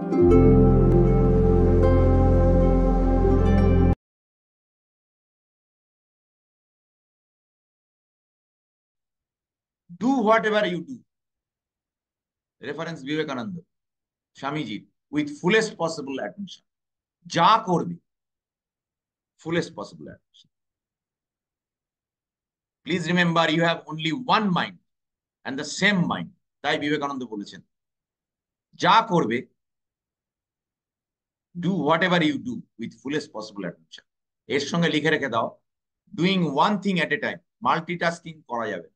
Do whatever you do. Reference Vivekananda, Swamiji, with fullest possible attention. যা করবে fullest possible attention. Please remember, you have only one mind and the same mind. তাই বিবেকানন্দ বলেছেন, যা করবে do whatever you do with fullest possible attention. এর সঙ্গে লিখে রেখে দাও, doing one thing at a time. Multitasking করা যাবে।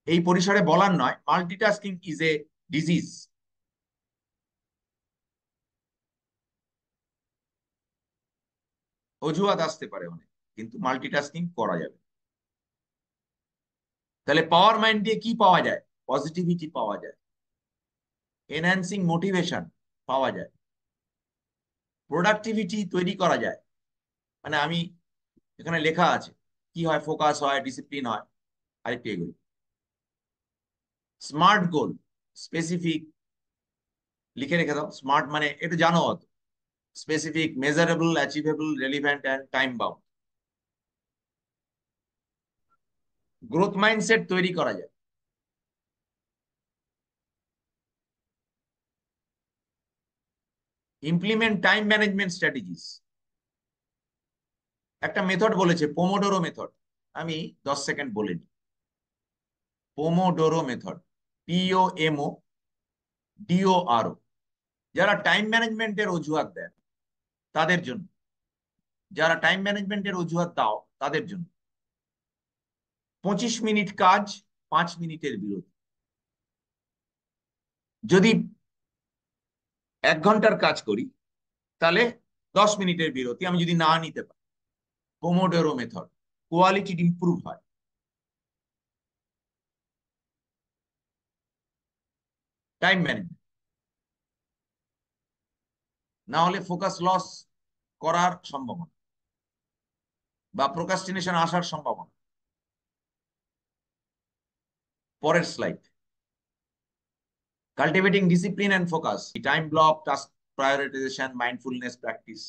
এই পরিসরে বলার নয়, মাল্টিটাস্কিং ইজ এ ডিজিজ। অজুহাত আসতে পারে অনেক, কিন্তু মাল্টিটাস্কিং করা যাবে। তাহলে পাওয়ার মাইন্ড দিয়ে কি পাওয়া যায়? পজিটিভিটি পাওয়া যায়, এনহ্যান্সিং মোটিভেশন পাওয়া যায়, প্রোডাক্টিভিটি তৈরি করা যায়। মানে আমি এখানে লেখা আছে কি হয়, ফোকাস হয়, ডিসিপ্লিন হয়। আরেকটু এগুলি স্মার্ট গোল, স্পেসিফিক লিখে রেখে দাও। স্মার্ট মানে একটু জানো অত, specific, measurable, achievable, relevant and time bound. Growth mindset তৈরি করা যায়। Implement time management strategies. একটা মেথড বলেছে, পোমোডোরো মেথড। আমি 10 সেকেন্ড বলে নিই। Pomodoro method, POMO DORO। যারা টাইম ম্যানেজমেন্টের অজুহাত দেয় তাদের জন্য, যারা টাইম ম্যানেজমেন্টের অজুহাত দাও তাদের জন্য। 25 মিনিট কাজ, 5 মিনিটের বিরতি। যদি 1 ঘন্টার কাজ করি তাহলে 10 মিনিটের বিরতি আমি যদি না নিতে পারি। পোমোডোরো মেথড, কোয়ালিটি ইমপ্রুভ হয়। টাইম ম্যানেজমেন্ট না হলে ফোকাস লস করার সম্ভাবনা বা প্রোক্রাস্টিনেশন আসার সম্ভাবনা। পরের slide, cultivating discipline and focus, time block, task prioritization, mindfulness practice.